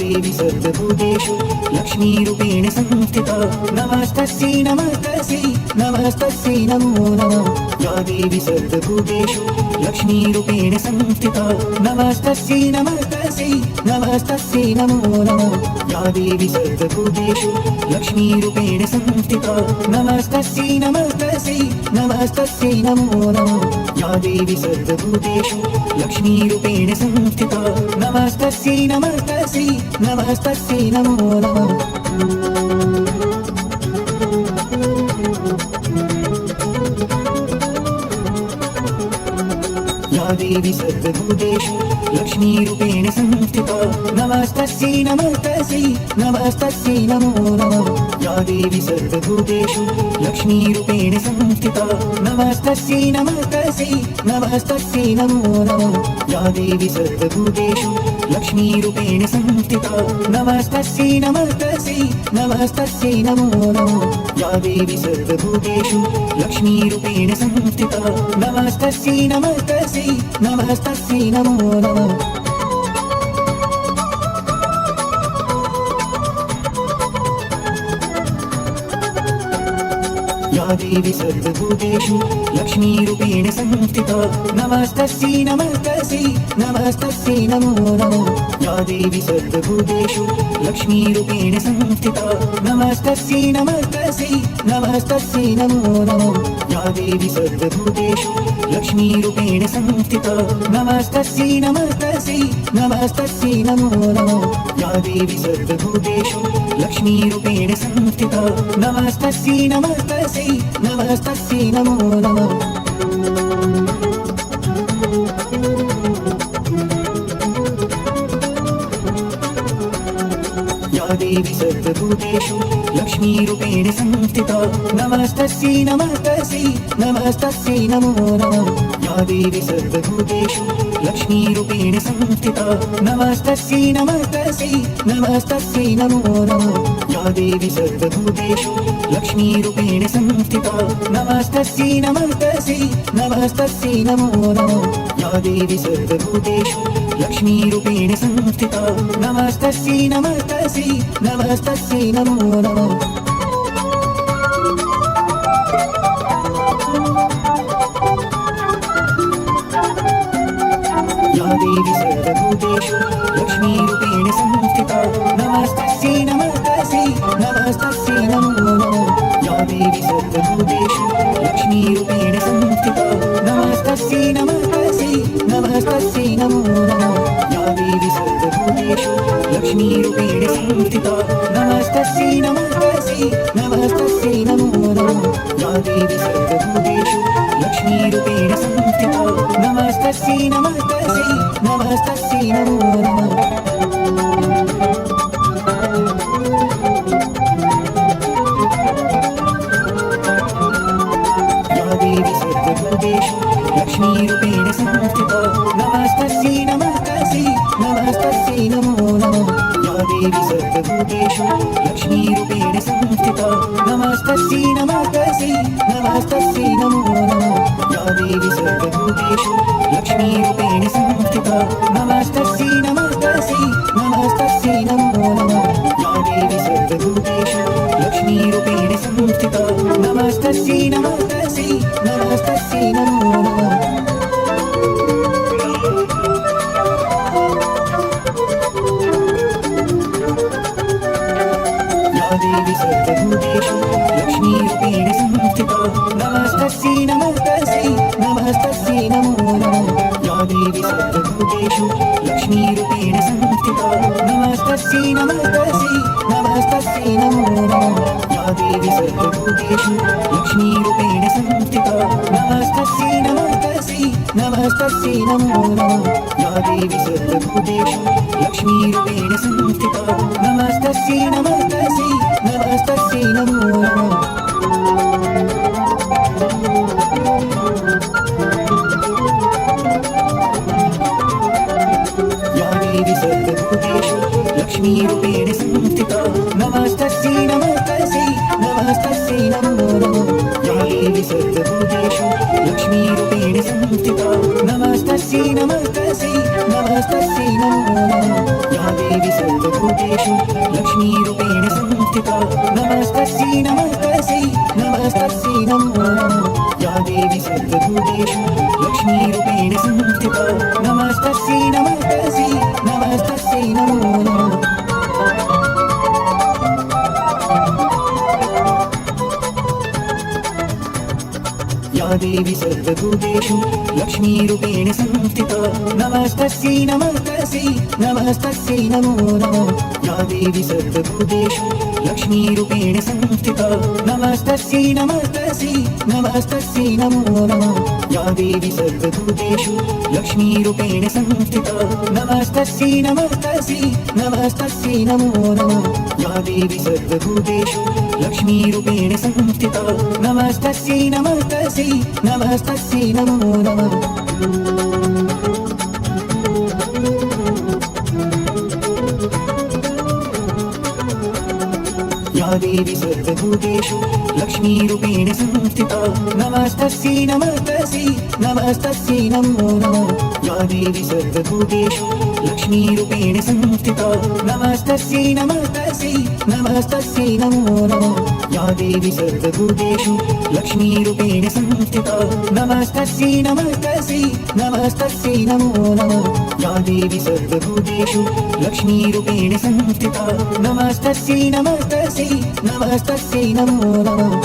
देवी सर्वभूतेषु लक्ष्मीरूपेण संस्थिता नमस्तस्यै नमस्तस्यै नमस्तस्यै नमो नमः। या देवी सर्वभूतेषु लक्ष्मीरूपेण संस्थिता नमस्तस्यै नमस्तस्यै नमस्तस्यै नमो नमः। या देवी सर्वभूतेषु लक्ष्मीरूपेण संस्थिता नमस्तस्यै नमस्तस्यै नमस्तस्यै नमो नमः। या देवी सर्वभूतेषु लक्ष्मीरूपेण संस्थिता नमस्तस्यै नमस्तस्यै नमस्तस्यै नमो नमः। या देवी सर्वभूतेषु लक्ष्मीरूपेण संस्थिता नमस्तस्यै नमस्तस्यै नमस्तस्यै नमो नमः। या देवी सर्वभूतेषु लक्ष्मीरूपेण संस्थिता नमस्तस्यै नमस्तस्यै नमस्तस्यै नमो नमः। या देवी सर्वभूतेषु लक्ष्मीरूपेण संस्थिता नमस्तस्यै नमस्तस्यै नमस्तस्यै नमो नमः। या देवी सर्वभूतेषु लक्ष्मीरूपेण संस्थिता नमस्तस्यै नमस्तस्यै नमस्तस्यै नमो नमः। या देवी सर्वभूतेषु लक्ष्मीरूपेण संस्थिता नमस्तस्यै नमस्तस्यै नमस्तस्यै नमो नमः। या देवी सर्वभूतेषु लक्ष्मीरूपेण संस्थिता नमस्तस्यै नमस्तस्यै नमस्तस्यै नमो नमः। या देवी सर्वभूतेषु लक्ष्मीरूपेण संस्थिता नमस्तस्यै नमस्तस्यै नमस्तस्यै नमो नमः। या देवी सर्वभूतेषु लक्ष्मीरूपेण संस्थिता नमस्तस्यै नमस्तस्यै नमस्तस्यै नमो नमः। या देवी सर्वभूतेषु लक्ष्मीरूपेण संस्थिता नमस्तस्यै नमस्तस्यै नमस्तस्यै नमो नमः। या देवी सर्वभूतेषु लक्ष्मीरूपेण संस्थिता नमस्तस्यै नमस्तस्यै नमस्तस्यै नमो नमः। या देवी सर्वभूतेषु लक्ष्मीरूपेण संस्थिता नमस्तस्यै नमस्तस्यै नमस्तस्यै नमो नमः। या देवी सर्वभूतेषु लक्ष्मीरूपेण संस्थिता नमस्तस्यै नमस्तस्यै नमस्तस्यै नमो नमः। या देवी सर्वभूतेषु लक्ष्मीरूपेण संस्थिता नमस्तस्यै नमस्तस्यै नमस्तस्यै नमो नमः। या देवी सर्वभूतेषु लक्ष्मीरूपेण संस्थिता नमस्तस्यै नमस्तस्यै नमस्तस्यै नमो नमः। या देवी सर्वभूतेषु लक्ष्मीरूपेण संस्थिता नमस्तस्यै नमस्तस्यै नमस्तस्यै नमो नमः। या देवी सर्वभूतेषु लक्ष्मीरूपेण संस्थिता नमस्तस्यै नमस्तस्यै नमस्तस्यै नमो नमः। या देवी सर्वभूतेषु लक्ष्मीरूपेण संस्थिता नमस्तस्यै नमस्तस्यै नमस्तस्यै नमो नमः। या देवी सर्वभूतेषु लक्ष्मीरूपेण संस्थिता नमस्तस्यै नमस्तस्यै नमस्तस्यै नमो नमः। या देवी सर्वभूतेषु लक्ष्मीरूपेण संस्थिता नमस्तस्यै नमस्तस्यै नमस्तस्यै नमो नमः। या देवी सर्वभूतेषु लक्ष्मीरूपेण संस्थिता नमस्तस्यै नमस्तस्यै नमस्तस्यै नमो नमः। या देवी सर्वभूतेषु लक्ष्मीरूपेण संस्थिता नमस्तस्यै नमस्तस्यै नमस्तस्यै नमो नमः। या देवी सर्वभूतेषु लक्ष्मीरूपेण संस्थिता नमस्तस्यै नमस्तस्यै नमस्तस्यै नमो नमः। या देवी सर्वभूतेषु लक्ष्मीरूपेण संस्थिता नमस्तस्यै नमस्तस्यै नमस्तस्यै नमो नमः। या देवी सर्वभूतेषु लक्ष्मीरूपेण संस्थिता नमस्तस्यै नमस्तस्यै नमस्तस्यै नमो नमः। या देवी सर्वभूतेषु लक्ष्मीरूपेण संस्थिता नमस्तस्यै नमस्तस्यै नमस्तस्यै नमो नमः। या देवी सर्वभूतेषु लक्ष्मीरूपेण संस्थिता नमस्तस्यै नमस्तस्यै नमस्तस्यै नमो नमः। या देवी सर्वभूतेषु नमस्तस्यै नमस्तस्यै नमस्तस्यै नमो नमः या देवी सर्वभूतेषु लक्ष्मीरूपेण संस्थिता नमस्तस्यै नमस्तस्यै नमस्तस्यै नमो नमः या देवी सर्वभूतेषु लक्ष्मीरूपेण संस्थिता नमस्तस्यै नमस्तस्यै नमस्तस्यै नमो नमः या देवी सर्वभूतेषु लक्ष्मीरूपेण संस्थिता नमस्तस्यै नमस्तस्यै नमस्तस्यै नमो नमः या देवी सर्वभूतेषु लक्ष्मीरूपेण संस्थिता नमस्तस्यै नमस्तस्यै नमस्तस्यै नमो नमः या देवी सर्वभूतेषु लक्ष्मीरूपेण संस्थिता नमस्तस्यै नमस्तस्यै नमस्तस्यै नमो नमः या देवी सर्वभूतेषु लक्ष्मीरूपेण संस्थिता नमस्तस्यै नमस्तस्यै नमस्तस्यै नमो नमः या देवी सर्वभूतेषु लक्ष्मीरूपेण संस्थिता नमस्तस्यै नमस्तस्यै नमस्तस्यै नमो नमः या देवी सर्वभूतेषु लक्ष्मीरूपेण संस्थिता नमस्तस्यै नमस्तस्यै नमस्तस्यै नमो नमः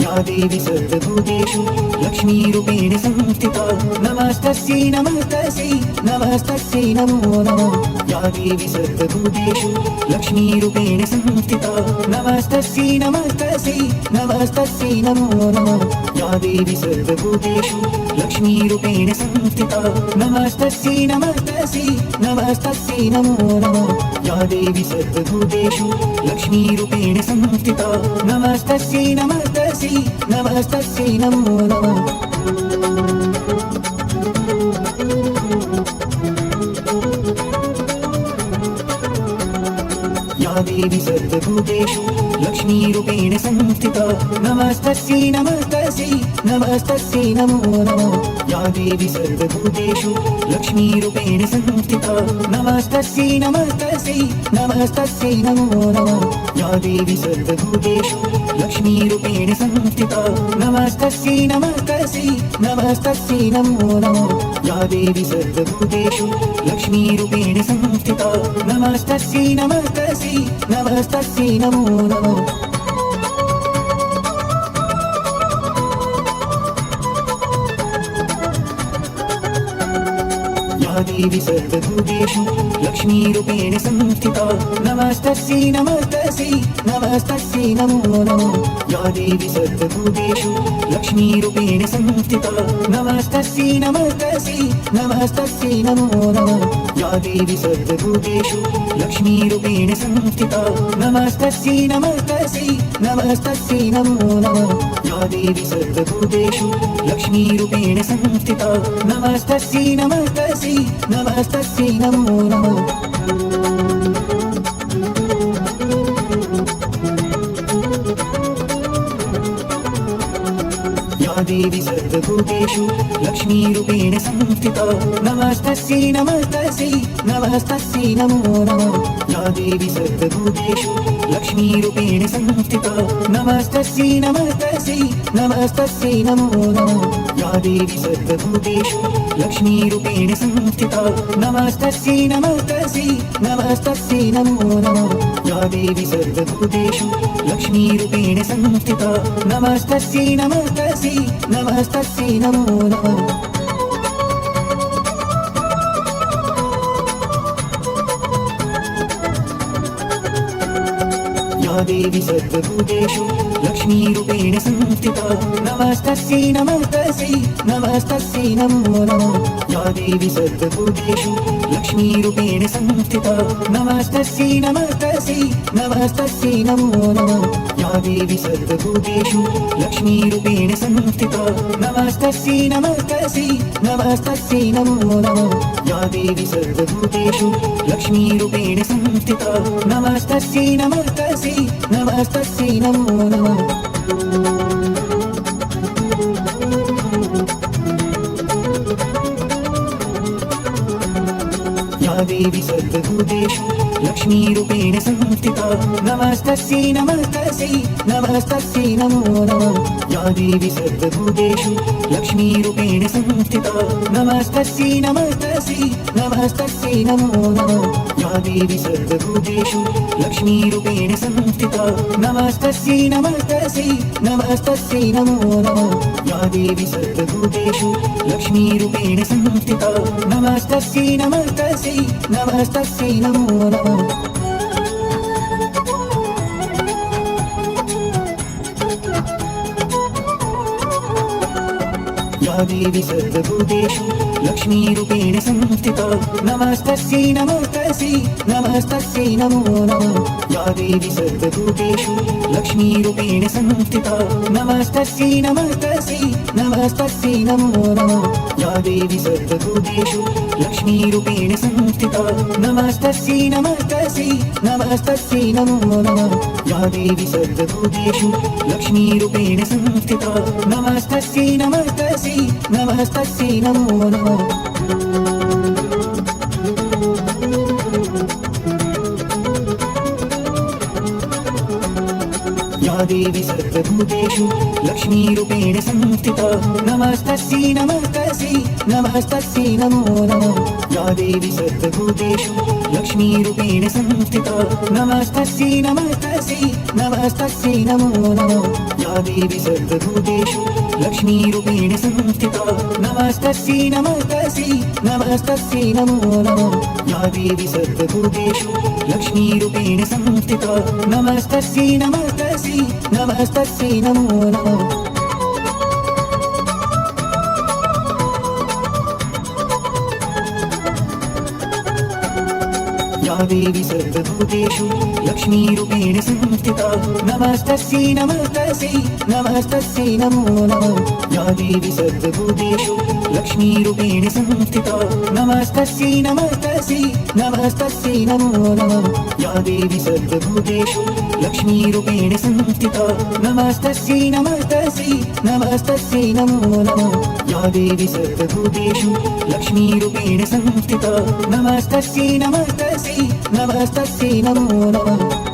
या देवी सर्वभूतेषु लक्ष्मीरूपेण संस्थिता नमस्तस्यै नमस्तस्यै नमस्तस्यै नमो नमः या देवी सर्वभूतेषु लक्ष्मीरूपेण संस्थिता नमस्तस्यै नमस्तस्यै नमस्तस्यै नमो नमः या देवी सर्वभूतेषु लक्ष्मीरूपेण संस्थिता नमस्तस्यै नमस्तस्यै नमस्तस्यै नमो नमः या देवी सर्वभूतेषु लक्ष्मीरूपेण संस्थिता नमस्तस्यै नमस्तस्यै नमस्तस्यै नमो नमः या देवी सर्वभूतेषु लक्ष्मीरूपेण संस्थिता नमस्तस्यै नमस्तस्यै नमस्तस्यै नमो नमः या देवी सर्वभूतेषु लक्ष्मीरूपेण संस्थिता नमस्तस्यै नमस्तस्यै नमस्तस्यै नमो नमः या देवी सर्वभूतेषु लक्ष्मीरूपेण संस्थिता नमस्तस्यै नमस्तस्यै नमस्तस्यै नमो नमः या देवी सर्वभूतेषु लक्ष्मीरूपेण संस्थिता नमस्तस्यै नमस्तस्यै नमस्तस्यै नमो नमः या देवी सर्वभूतेषु लक्ष्मीरूपेण संस्थिता नमस्तस्यै नमस्तस्यै नमस्तस्यै नमो नमः या देवी सर्वभूतेषु लक्ष्मीरूपेण संस्थिता नमस्तस्यै नमस्तस्यै नमस्तस्यै नमो नमः या देवी सर्वभूतेषु लक्ष्मीरूपेण संस्थिता नमस्तस्यै नमस्तस्यै नमस्तस्यै नमो नमः या देवी सर्वभूतेषु लक्ष्मीरूपेण संस्थिता नमस्तस्यै नमस्तस्यै नमस्तस्यै नमो नमः या देवी सर्वभूतेषु लक्ष्मीरूपेण संस्थिता नमस्तस्यै नमस्तस्यै नमस्तस्यै नमो नमः या देवी सर्वभूतेषु लक्ष्मीरूपेण संस्थिता नमस्तस्यै नमस्तस्यै नमस्तस्यै नमो नमः या देवी सर्वभूतेषु लक्ष्मीरूपेण संस्थिता नमस्तस्यै नमस्तस्यै नमस्तस्यै नमो नमः या देवी सर्वभूतेषु लक्ष्मीरूपेण संस्थिता नमस्तस्यै नमस्तस्यै नमस्तस्यै नमो नमः या देवी सर्वभूतेषु लक्ष्मीरूपेण संस्थिता नमस्तस्यै नमस्तस्यै नमस्तस्यै नमो नमः या देवी सर्वभूतेषु लक्ष्मीरूपेण संस्थिता नमस्तस्यै नमस्तस्यै नमस्तस्यै नमो नमः या देवी सर्वभूतेषु लक्ष्मीरूपेण संस्थिता नमस्तस्यै नमस्तस्यै नमस्तस्यै नमो नमः या देवी सर्वभूतेषु लक्ष्मीरूपेण संस्थिता नमस्तस्यै नमस्तस्यै नमस्तस्यै नमो नमः या देवी सर्वभूतेषु लक्ष्मीरूपेण संस्थिता नमस्तस्यै नमस्तस्यै नमस्तस्यै नमो नमः या देवी सर्वभूतेषु लक्ष्मीरूपेण संस्थिता नमस्तस्यै नमस्तस्यै नमस्तस्यै नमो नमः या देवी सर्वभूतेषु लक्ष्मीरूपेण संस्थिता नमस्तस्यै नमस्तस्यै नमस्तस्यै नमो नमः या देवी सर्वभूतेषु लक्ष्मीरूपेण संस्थिता नमस्तस्यै नमस्तस्यै नमस्तस्यै नमो नमः या देवी सर्वभूतेषु लक्ष्मीरूपेण संस्थिता नमस्तस्यै नमस्तस्यै नमस्तस्यै नमो नमः या देवी सर्वभूतेषु लक्ष्मीरूपेण संस्थिता नमस्तस्यै नमस्तस्यै नमस्तस्यै नमो नमः या देवी सर्वभूतेषु लक्ष्मीरूपेण संस्थिता नमस्तस्यै नमस्तस्यै नमस्तस्यै नमो नमः या देवी सर्वभूतेषु लक्ष्मीरूपेण संस्थिता नमस्तस्यै नमस्तस्यै नमस्तस्यै नमो नमः या देवी सर्वभूतेषु लक्ष्मीरूपेण संस्थिता नमस्तस्यै नमस्तस्यै नमस्तस्यै नमो नमः या देवी सर्वभूतेषु लक्ष्मीरूपेण संस्थिता नमस्तस्यै नमस्तस्यै नमस्तस्यै नमो नमः या देवी सर्वभूतेषु लक्ष्मीरूपेण संस्थिता नमस्तस्यै नमस्तस्यै नमस्तस्यै नमो नमः या देवी सर्वभूतेषु लक्ष्मीरूपेण संस्थिता नमस्तस्यै नमस्तस्यै नमस्तस्यै नमो नमः या देवी सर्वभूतेषु लक्ष्मीरूपेण संस्थिता नमस्तस्यै नमस्तस्यै नमस्तस्यै नमो नमः या देवी सर्वभूतेषु लक्ष्मीरूपेण संस्थिता नमस्तस्यै नमस्तस्यै नमस्तस्यै नमो नमः या देवी सर्वभूतेषु लक्ष्मीरूपेण संस्थिता नमस्तस्यै नमस्तस्यै नमस्तस्यै नमो नमः या देवी सर्वभूतेषु लक्ष्मीरूपेण संस्थिता नमस्तस्यै नमस्तस्यै नमस्तस्यै नमो नमः या देवी सर्वभूतेषु लक्ष्मीरूपेण संस्थिता नमस्तस्यै नमस्तस्यै नमस्तस्यै नमो नमः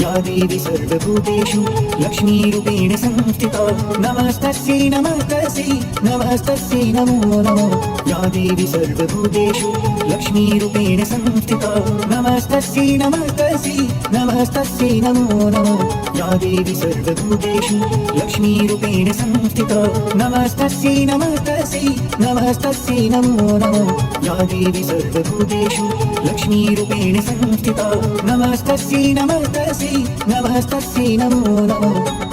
या देवी सर्वभूतेषु लक्ष्मीरूपेण संस्थिता नमस्तस्यै नमस्तस्यै नमस्तस्यै नमो नमः या देवी सर्वभूतेषु लक्ष्मीरूपेण संस्थिता नमस्तस्यै नमस्तस्यै नमस्तस्यै नमो नमः या देवी सर्वभूतेषु लक्ष्मीरूपेण संस्थिता नमस्तस्यै नमस्तस्यै नमस्तस्यै नमो नमः या देवी सर्वभूतेषु लक्ष्मीरूपेण संस्थिता नमस्तस्यै नमस्तस्यै नमस्तस्यै नमो नमः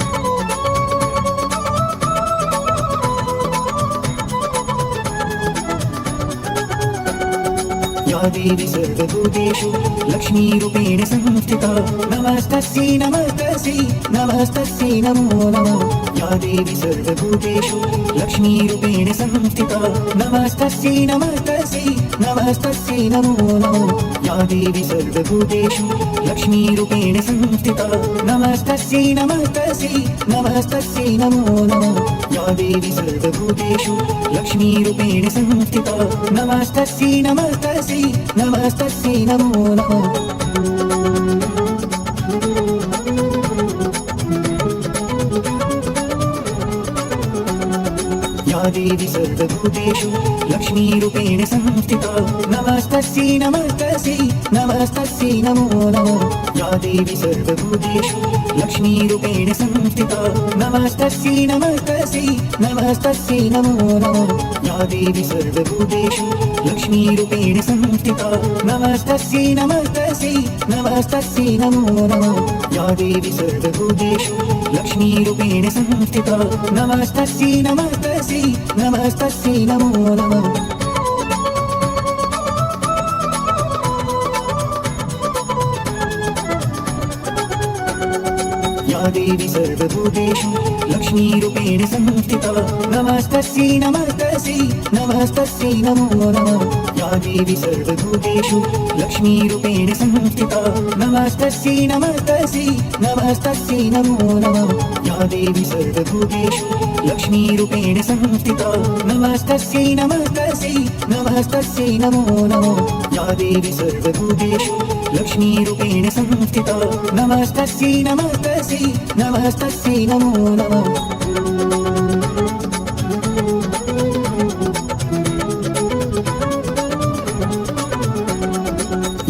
या देवी सर्वभूतेषु लक्ष्मीरूपेण संस्थिता नमस्तस्यै नमस्तस्यै नमस्तस्यै नमो नमः या देवी सर्वभूतेषु लक्ष्मीरूपेण संस्थिता नमस्तस्यै नमस्तस्यै नमस्तस्यै नमो नमः या देवी सर्वभूतेषु लक्ष्मीरूपेण संस्थिता नमस्तस्यै नमस्तस्यै नमस्तस्यै नमो नमः या देवी सर्वभूतेषु लक्ष्मीरूपेण संस्थिता नमस्तस्यै नमस्तस्यै नमस्तस्यै नमो नमः या देवी सर्वभूतेषु लक्ष्मीरूपेण संस्थिता नमस्तस्यै नमस्तस्यै नमस्तस्यै नमो नमः या देवी सर्वभूतेषु लक्ष्मीरूपेण संस्थिता नमस्तस्यै नमस्तस्यै नमस्तस्यै नमो नमः या देवी सर्वभूतेषु लक्ष्मीरूपेण संस्थिता नमस्तस्यै नमस्तस्यै नमस्तस्यै नमो नमः या देवी सर्वभूतेषु लक्ष्मीरूपेण संस्थिता नमस्तस्यै नमस्तस्यै नमस्तस्यै नमो नमः या देवी सर्वभूतेषु लक्ष्मीरूपेण संस्थिता नमस्तस्यै नमस्तस्यै नमस्तस्यै नमो नमः या देवी सर्वभूतेषु लक्ष्मीरूपेण संस्थिता नमस्तस्यै नमस्तस्यै नमस्तस्यै नमो नमः या या देवी सर्वभूतेषु लक्ष्मीरूपेण संस्थिता नमस्तस्यै नमस्तस्यै नमस्तस्यै नमो नमो या देवी सर्वभूतेषु लक्ष्मीरूपेण संस्थिता नमस्तस्यै नमस्तस्यै नमस्तस्यै नमो नमो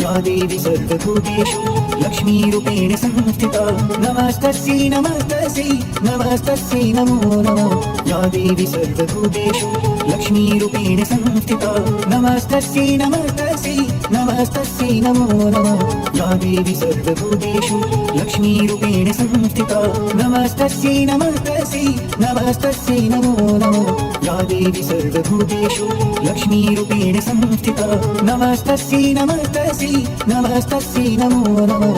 या देवी सर्वभूतेषु लक्ष्मीरूपेण संस्थिता नमस्तस्यै नमस्तस्यै नमस्तस्यै नमो नमो या देवी सर्वभूतेषु लक्ष्मीरूपेण संस्थिता नमस्तस्यै नमस्तस्यै नमस्तस्यै नमो नमो या देवी सर्वभूतेषु लक्ष्मीरूपेण संस्थिता नमस्तस्यै नमस्तस्यै नमस्तस्यै नमो नमो या देवी सर्वभूतेषु लक्ष्मीरूपेण संस्थिता नमस्तस्यै नमस्तस्यै नमस्तस्यै नमो नमो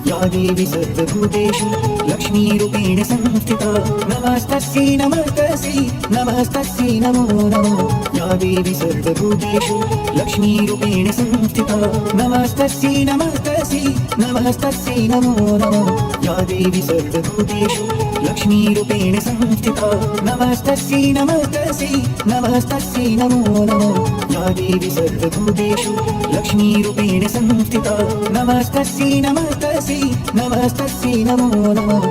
या देवी सर्वभूतेषु लक्ष्मीरूपेण संस्थिता नमस्तस्यै नमस्तस्यै नमस्तस्यै नमो नमो या देवी सर्वभूतेषु लक्ष्मीरूपेण संस्थिता नमस्तस्यै नमस्तस्यै नमस्तस्यै नमो नमो या देवी सर्वभूतेषु लक्ष्मीरूपेण संस्थिता नमस्तस्यै नमस्तस्यै नमस्तस्यै नमो नमो या देवी सर्वभूतेषु लक्ष्मीरूपेण संस्थिता नमस्तस्यै नमस्तस्यै नमस्तस्यै नमो नमो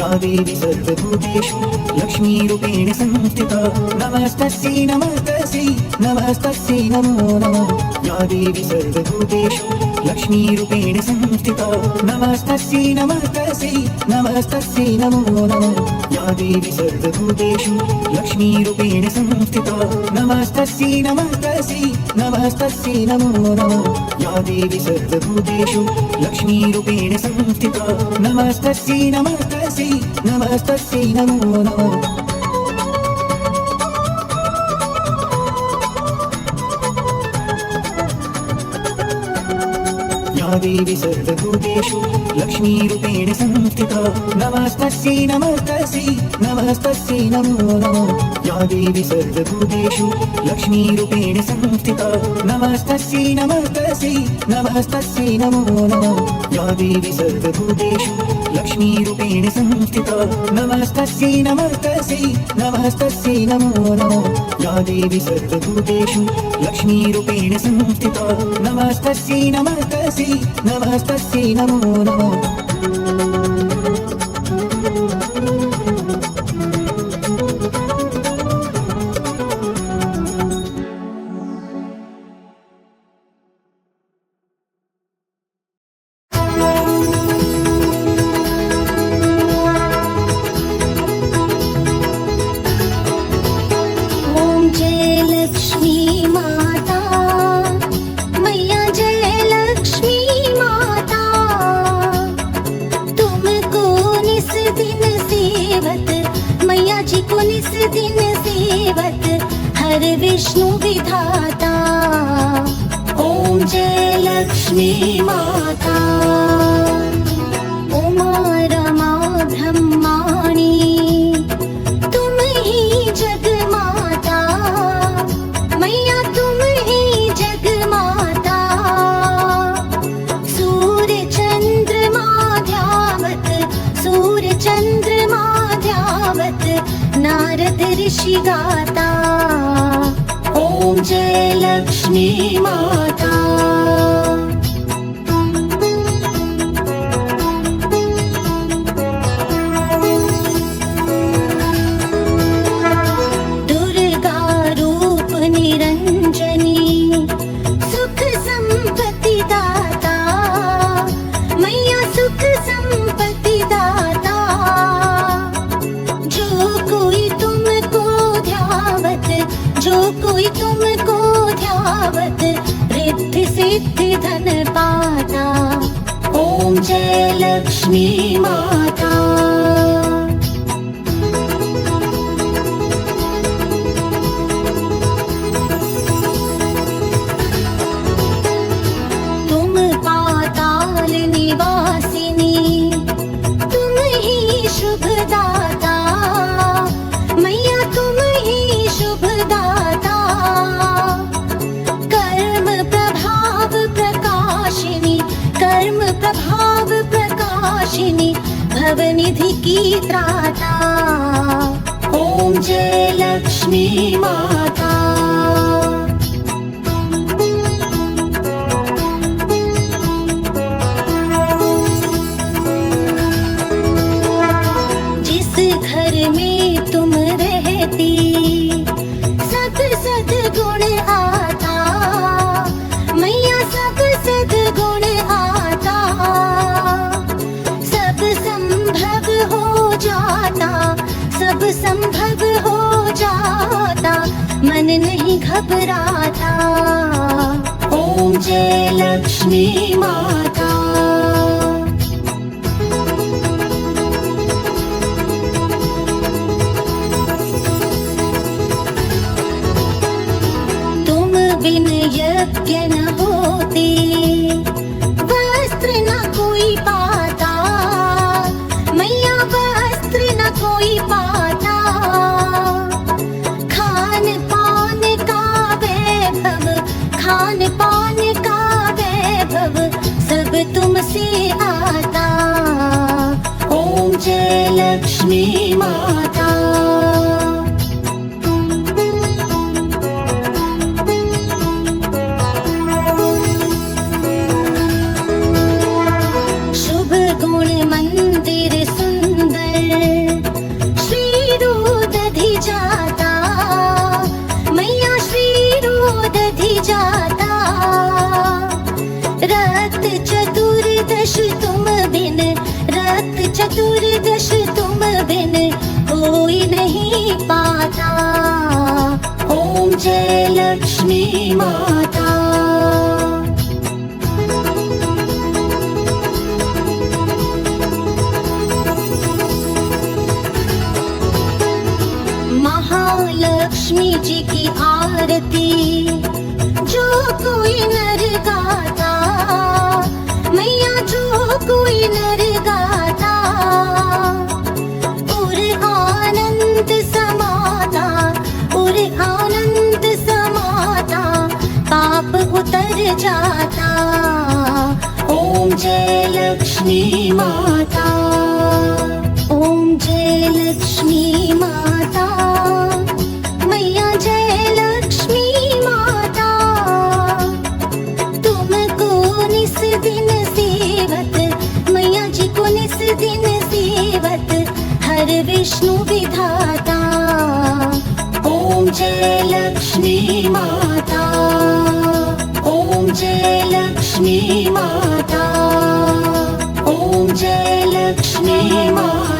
या देवी सर्वभूतेषु लक्ष्मीरूपेण संस्थिता नमस्तस्यै नमस्तस्यै नमस्तस्यै नमो नमो या देवी सर्वभूतेषु लक्ष्मीरूपेण संस्थिता नमस्तस्यै नमस्तस्यै नमस्तस्यै नमो नमो या देवी सर्वभूतेषु लक्ष्मीरूपेण संस्थिता नमस्तस्यै नमस्तस्यै नमस्तस्यै नमो नमो या देवी सर्वभूतेषु लक्ष्मीरूपेण संस्थिता नमस्तस्यै नमस्तस्यै नमस्तस्यै नमो नमो या देवी सर्वभूतेषु लक्ष्मीरूपेण संस्थिता नमस्तस्यै नमस्तस्यै नमस्तस्यै नमो नमो या देवी सर्वभूतेषु लक्ष्मीरूपेण संस्थिता नमस्तस्यै नमस्तस्यै नमस्तस्यै नमो नमो या देवी सर्वभूतेषु लक्ष्मीरूपेण संस्थिता नमस्तस्यै नमस्तस्यै नमस्तस्यै नमो नमो या देवी सर्वभूतेषु लक्ष्मीरूपेण संस्थिता नमस्तस्यै नमस्तस्यै नमस्तस्यै नमो नमो विष्णु विधाता ओम जय लक्ष्मी माता उमा रमा ब्रह्माणी तुम ही जग माता मैया तुम ही जग माता सूर्य चंद्रमा ध्यावत नारद ऋषि गाता ओम जय लक्ष्मी माता दुर्गा रूप निरंजनी सुख संपत्ति दाता मैया सुख संपत्ति दाता जो कोई तुमको ध्यावत रिद्धि सिद्धि धन पाता ओम जय लक्ष्मी माता तुम पाताल निवासिनी तुम ही शुभदाता नवनिधि की त्राता। ॐ जय लक्ष्मी माता। जिस घर में तुम रहती सब सद्गुण आता, मैया सब सद्गुण आता। सब संभव हो जाता, सब संभव हो जाता, मन नहीं घबराता। ॐ जय लक्ष्मी माता। तुम बिन यज्ञ न होते, वस्त्र न कोई पाता, मैया वस्त्र न कोई पाता। खान पान का वैभव, खान पान का वैभव सब तुमसे आता। ॐ जय लक्ष्मी माता। शुभ गुण मंदिर सुंदर, श्री रूदधि जाता, मैया श्री रूदधि जाता। रत चतुर्दश तुम बिन, रत चतुर्दश तुम बिन कोई नहीं पाता। ॐ जय लक्ष्मी माता। महालक्ष्मी जी की आरती जो कोई नर गाता, मैया जो कोई नर गाता। और आनंद समाता, और आनंद समाता, पाप उतर जाता। ॐ जय लक्ष्मी माता। ओम जय लक्ष्मी माता, मैया जय लक्ष्मी माता। तुमको निस दिन सेवत, मैया जी को निस दिन सेवत, हर विष्णु विधाता। ॐ जय लक्ष्मी माता। ॐ जय लक्ष्मी माता। ॐ जय लक्ष्मी माता।